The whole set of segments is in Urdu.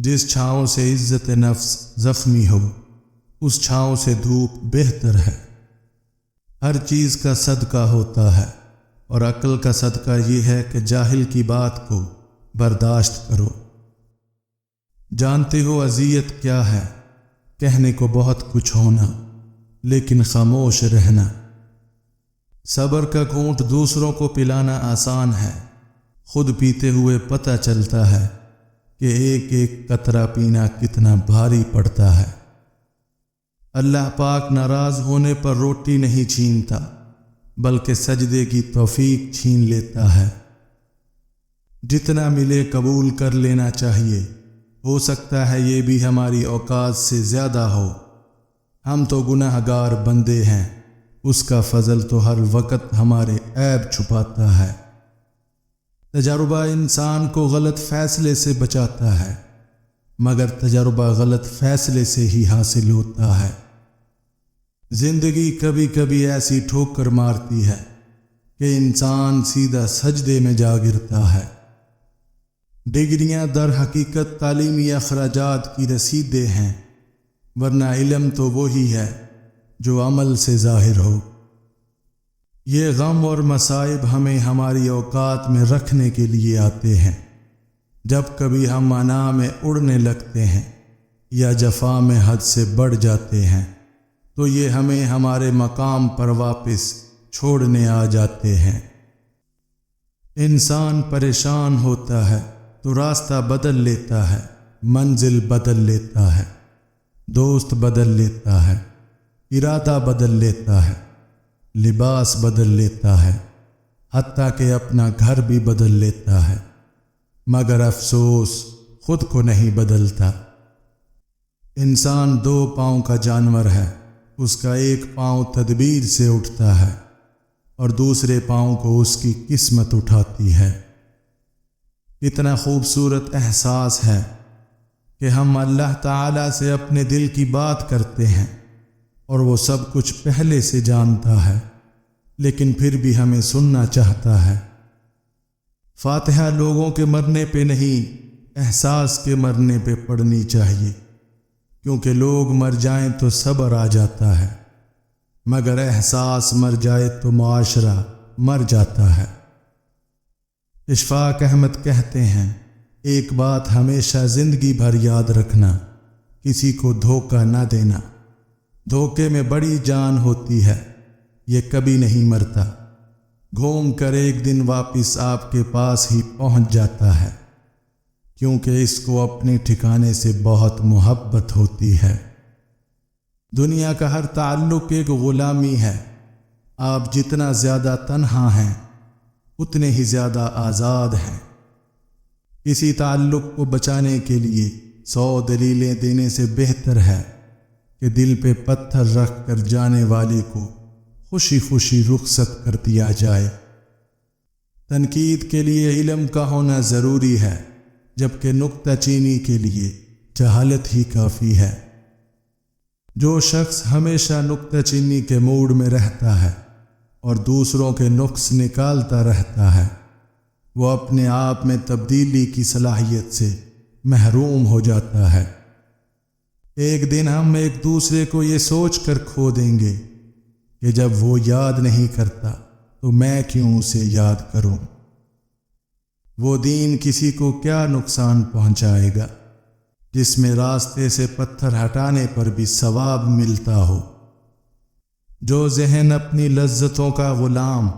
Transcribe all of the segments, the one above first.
جس چھاؤں سے عزت نفس زخمی ہو اس چھاؤں سے دھوپ بہتر ہے۔ ہر چیز کا صدقہ ہوتا ہے اور عقل کا صدقہ یہ ہے کہ جاہل کی بات کو برداشت کرو۔ جانتے ہو اذیت کیا ہے؟ کہنے کو بہت کچھ ہونا لیکن خاموش رہنا۔ صبر کا گھونٹ دوسروں کو پلانا آسان ہے، خود پیتے ہوئے پتہ چلتا ہے کہ ایک ایک قطرہ پینا کتنا بھاری پڑتا ہے۔ اللہ پاک ناراض ہونے پر روٹی نہیں چھینتا بلکہ سجدے کی توفیق چھین لیتا ہے۔ جتنا ملے قبول کر لینا چاہیے، ہو سکتا ہے یہ بھی ہماری اوقات سے زیادہ ہو۔ ہم تو گناہ گار بندے ہیں، اس کا فضل تو ہر وقت ہمارے عیب چھپاتا ہے۔ تجربہ انسان کو غلط فیصلے سے بچاتا ہے، مگر تجربہ غلط فیصلے سے ہی حاصل ہوتا ہے۔ زندگی کبھی کبھی ایسی ٹھوکر مارتی ہے کہ انسان سیدھا سجدے میں جا گرتا ہے۔ ڈگریاں در حقیقت تعلیمی اخراجات کی رسیدیں ہیں، ورنہ علم تو وہی ہے جو عمل سے ظاہر ہو۔ یہ غم اور مصائب ہمیں ہماری اوقات میں رکھنے کے لیے آتے ہیں۔ جب کبھی ہم انا میں اڑنے لگتے ہیں یا جفا میں حد سے بڑھ جاتے ہیں تو یہ ہمیں ہمارے مقام پر واپس چھوڑنے آ جاتے ہیں۔ انسان پریشان ہوتا ہے تو راستہ بدل لیتا ہے، منزل بدل لیتا ہے، دوست بدل لیتا ہے، ارادہ بدل لیتا ہے، لباس بدل لیتا ہے، حتیٰ کہ اپنا گھر بھی بدل لیتا ہے، مگر افسوس خود کو نہیں بدلتا۔ انسان دو پاؤں کا جانور ہے، اس کا ایک پاؤں تدبیر سے اٹھتا ہے اور دوسرے پاؤں کو اس کی قسمت اٹھاتی ہے۔ اتنا خوبصورت احساس ہے کہ ہم اللہ تعالیٰ سے اپنے دل کی بات کرتے ہیں اور وہ سب کچھ پہلے سے جانتا ہے، لیکن پھر بھی ہمیں سننا چاہتا ہے۔ فاتحہ لوگوں کے مرنے پہ نہیں، احساس کے مرنے پہ پڑھنی چاہیے، کیونکہ لوگ مر جائیں تو صبر آ جاتا ہے، مگر احساس مر جائے تو معاشرہ مر جاتا ہے۔ اشفاق احمد کہتے ہیں، ایک بات ہمیشہ زندگی بھر یاد رکھنا، کسی کو دھوکہ نہ دینا۔ دھوکے میں بڑی جان ہوتی ہے، یہ کبھی نہیں مرتا، گھوم کر ایک دن واپس آپ کے پاس ہی پہنچ جاتا ہے، کیونکہ اس کو اپنے ٹھکانے سے بہت محبت ہوتی ہے۔ دنیا کا ہر تعلق ایک غلامی ہے، آپ جتنا زیادہ تنہا ہیں اتنے ہی زیادہ آزاد ہیں۔ کسی تعلق کو بچانے کے لیے 100 دلیلیں دینے سے بہتر ہے کہ دل پہ پتھر رکھ کر جانے والے کو خوشی خوشی رخصت کر دیا جائے۔ تنقید کے لیے علم کا ہونا ضروری ہے، جبکہ نکتہ چینی کے لیے جہالت ہی کافی ہے۔ جو شخص ہمیشہ نکتہ چینی کے موڈ میں رہتا ہے اور دوسروں کے نقص نکالتا رہتا ہے، وہ اپنے آپ میں تبدیلی کی صلاحیت سے محروم ہو جاتا ہے۔ ایک دن ہم ایک دوسرے کو یہ سوچ کر کھو دیں گے کہ جب وہ یاد نہیں کرتا تو میں کیوں اسے یاد کروں۔ وہ دین کسی کو کیا نقصان پہنچائے گا جس میں راستے سے پتھر ہٹانے پر بھی ثواب ملتا ہو۔ جو ذہن اپنی لذتوں کا غلام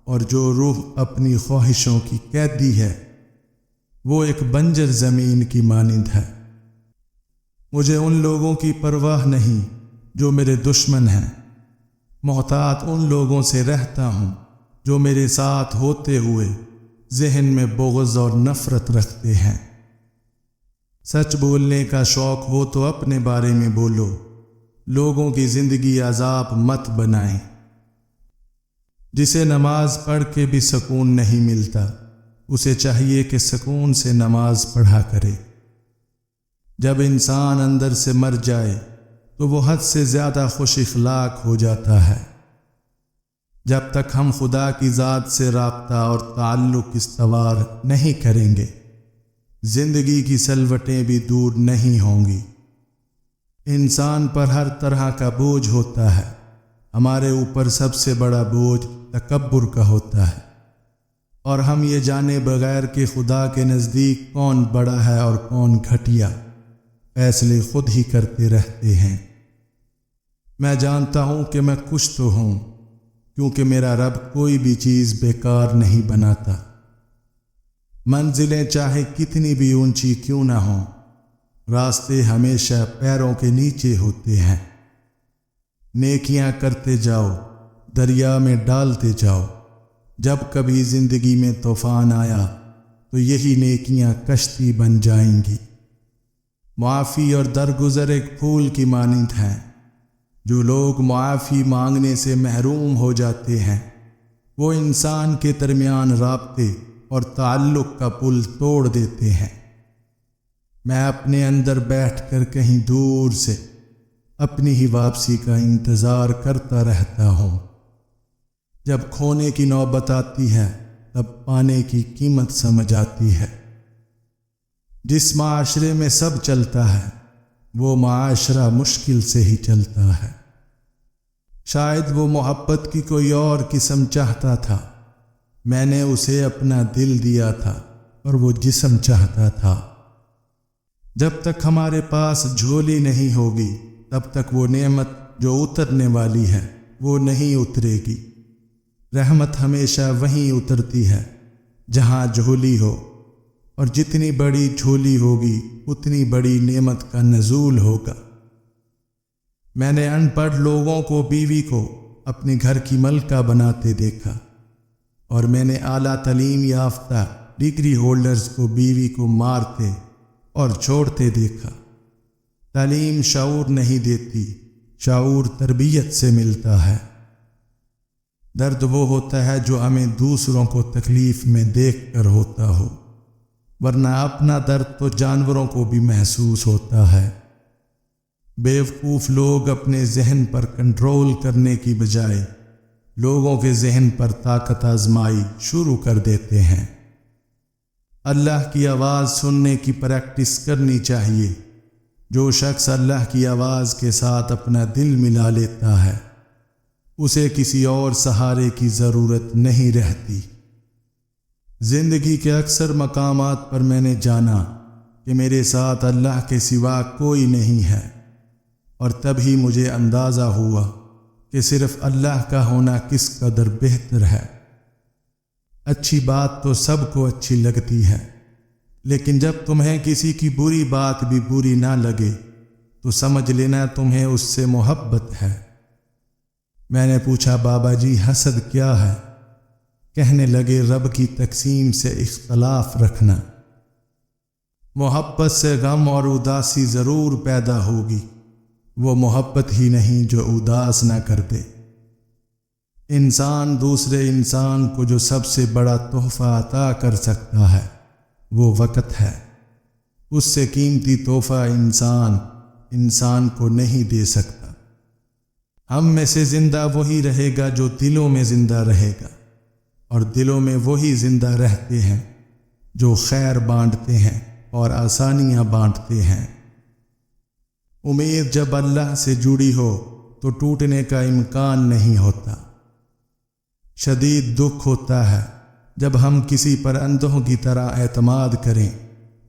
اور جو روح اپنی خواہشوں کی قیدی ہے، وہ ایک بنجر زمین کی مانند ہے۔ مجھے ان لوگوں کی پرواہ نہیں جو میرے دشمن ہیں، محتاط ان لوگوں سے رہتا ہوں جو میرے ساتھ ہوتے ہوئے ذہن میں بغض اور نفرت رکھتے ہیں۔ سچ بولنے کا شوق ہو تو اپنے بارے میں بولو، لوگوں کی زندگی عذاب مت بنائیں۔ جسے نماز پڑھ کے بھی سکون نہیں ملتا، اسے چاہیے کہ سکون سے نماز پڑھا کرے۔ جب انسان اندر سے مر جائے تو وہ حد سے زیادہ خوش اخلاق ہو جاتا ہے۔ جب تک ہم خدا کی ذات سے رابطہ اور تعلق استوار نہیں کریں گے، زندگی کی سلوٹیں بھی دور نہیں ہوں گی۔ انسان پر ہر طرح کا بوجھ ہوتا ہے، ہمارے اوپر سب سے بڑا بوجھ تکبر کا ہوتا ہے، اور ہم یہ جانے بغیر کہ خدا کے نزدیک کون بڑا ہے اور کون گھٹیا، فیصلے خود ہی کرتے رہتے ہیں۔ میں جانتا ہوں کہ میں خوش تو ہوں، کیونکہ میرا رب کوئی بھی چیز بیکار نہیں بناتا۔ منزلیں چاہے کتنی بھی اونچی کیوں نہ ہوں، راستے ہمیشہ پیروں کے نیچے ہوتے ہیں۔ نیکیاں کرتے جاؤ، دریا میں ڈالتے جاؤ۔ جب کبھی زندگی میں طوفان آیا تو یہی نیکیاں کشتی بن جائیں گی۔ معافی اور درگزر ایک پھول کی مانند ہیں۔ جو لوگ معافی مانگنے سے محروم ہو جاتے ہیں، وہ انسان کے درمیان رابطے اور تعلق کا پل توڑ دیتے ہیں۔ میں اپنے اندر بیٹھ کر کہیں دور سے اپنی ہی واپسی کا انتظار کرتا رہتا ہوں۔ جب کھونے کی نوبت آتی ہے تب پانے کی قیمت سمجھ آتی ہے۔ جس معاشرے میں سب چلتا ہے وہ معاشرہ مشکل سے ہی چلتا ہے۔ شاید وہ محبت کی کوئی اور قسم چاہتا تھا، میں نے اسے اپنا دل دیا تھا اور وہ جسم چاہتا تھا۔ جب تک ہمارے پاس جھولی نہیں ہوگی تب تک وہ نعمت جو اترنے والی ہے وہ نہیں اترے گی۔ رحمت ہمیشہ وہیں اترتی ہے جہاں جھولی ہو، اور جتنی بڑی جھولی ہوگی اتنی بڑی نعمت کا نزول ہوگا۔ میں نے ان پڑھ لوگوں کو بیوی کو اپنے گھر کی ملکہ بناتے دیکھا، اور میں نے اعلیٰ تعلیم یافتہ ڈگری ہولڈرز کو بیوی کو مارتے اور چھوڑتے دیکھا۔ تعلیم شعور نہیں دیتی، شعور تربیت سے ملتا ہے۔ درد وہ ہوتا ہے جو ہمیں دوسروں کو تکلیف میں دیکھ کر ہوتا ہو، ورنہ اپنا درد تو جانوروں کو بھی محسوس ہوتا ہے۔ بیوقوف لوگ اپنے ذہن پر کنٹرول کرنے کی بجائے لوگوں کے ذہن پر طاقت آزمائی شروع کر دیتے ہیں۔ اللہ کی آواز سننے کی پریکٹس کرنی چاہیے۔ جو شخص اللہ کی آواز کے ساتھ اپنا دل ملا لیتا ہے اسے کسی اور سہارے کی ضرورت نہیں رہتی۔ زندگی کے اکثر مقامات پر میں نے جانا کہ میرے ساتھ اللہ کے سوا کوئی نہیں ہے، اور تبھی مجھے اندازہ ہوا کہ صرف اللہ کا ہونا کس قدر بہتر ہے۔ اچھی بات تو سب کو اچھی لگتی ہے، لیکن جب تمہیں کسی کی بری بات بھی بری نہ لگے تو سمجھ لینا تمہیں اس سے محبت ہے۔ میں نے پوچھا بابا جی حسد کیا ہے؟ کہنے لگے رب کی تقسیم سے اختلاف رکھنا۔ محبت سے غم اور اداسی ضرور پیدا ہوگی، وہ محبت ہی نہیں جو اداس نہ کر دے۔ انسان دوسرے انسان کو جو سب سے بڑا تحفہ عطا کر سکتا ہے وہ وقت ہے۔ اس سے قیمتی تحفہ انسان کو نہیں دے سکتا۔ ہم میں سے زندہ وہی رہے گا جو دلوں میں زندہ رہے گا، اور دلوں میں وہی زندہ رہتے ہیں جو خیر بانٹتے ہیں اور آسانیاں بانٹتے ہیں۔ امید جب اللہ سے جڑی ہو تو ٹوٹنے کا امکان نہیں ہوتا۔ شدید دکھ ہوتا ہے جب ہم کسی پر اندھوں کی طرح اعتماد کریں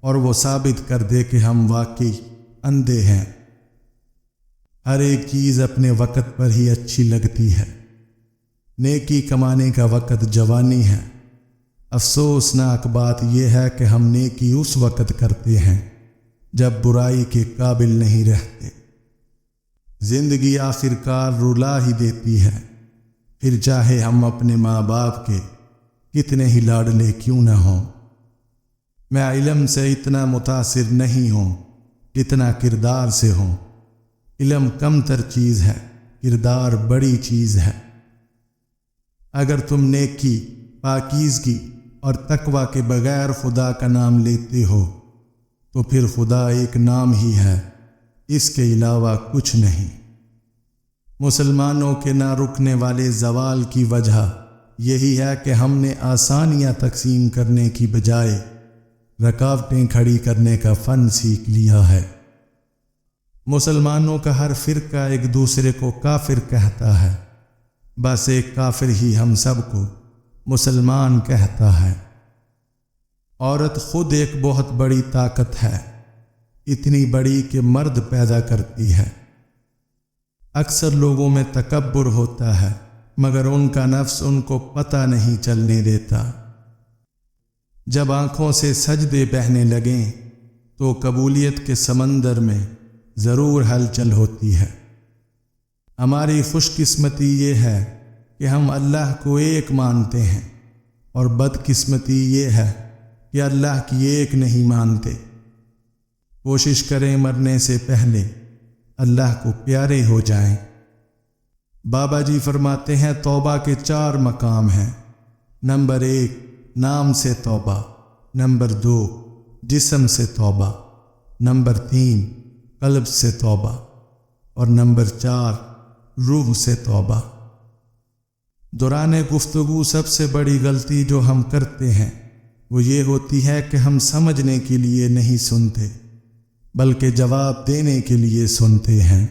اور وہ ثابت کر دے کہ ہم واقعی اندھے ہیں۔ ہر ایک چیز اپنے وقت پر ہی اچھی لگتی ہے۔ نیکی کمانے کا وقت جوانی ہے۔ افسوسناک بات یہ ہے کہ ہم نیکی اس وقت کرتے ہیں جب برائی کے قابل نہیں رہتے۔ زندگی آخر کار رلا ہی دیتی ہے، پھر چاہے ہم اپنے ماں باپ کے کتنے ہی لاڈلے کیوں نہ ہوں۔ میں علم سے اتنا متاثر نہیں ہوں جتنا کردار سے ہوں۔ علم کم تر چیز ہے، کردار بڑی چیز ہے۔ اگر تم نیکی، پاکیزگی اور تقوی کے بغیر خدا کا نام لیتے ہو تو پھر خدا ایک نام ہی ہے، اس کے علاوہ کچھ نہیں۔ مسلمانوں کے نہ رکنے والے زوال کی وجہ یہی ہے کہ ہم نے آسانیاں تقسیم کرنے کی بجائے رکاوٹیں کھڑی کرنے کا فن سیکھ لیا ہے۔ مسلمانوں کا ہر فرقہ ایک دوسرے کو کافر کہتا ہے، بس ایک کافر ہی ہم سب کو مسلمان کہتا ہے۔ عورت خود ایک بہت بڑی طاقت ہے، اتنی بڑی کہ مرد پیدا کرتی ہے۔ اکثر لوگوں میں تکبر ہوتا ہے، مگر ان کا نفس ان کو پتہ نہیں چلنے دیتا۔ جب آنکھوں سے سجدے بہنے لگیں تو قبولیت کے سمندر میں ضرور ہلچل ہوتی ہے۔ ہماری خوش قسمتی یہ ہے کہ ہم اللہ کو ایک مانتے ہیں، اور بدقسمتی یہ ہے کہ اللہ کی ایک نہیں مانتے۔ کوشش کریں مرنے سے پہلے اللہ کو پیارے ہو جائیں۔ بابا جی فرماتے ہیں توبہ کے 4 مقام ہیں۔ نمبر 1 نام سے توبہ، نمبر 2 جسم سے توبہ، نمبر 3 قلب سے توبہ، اور نمبر 4 روح سے توبہ۔ دوران گفتگو سب سے بڑی غلطی جو ہم کرتے ہیں وہ یہ ہوتی ہے کہ ہم سمجھنے کے لیے نہیں سنتے، بلکہ جواب دینے کے لیے سنتے ہیں۔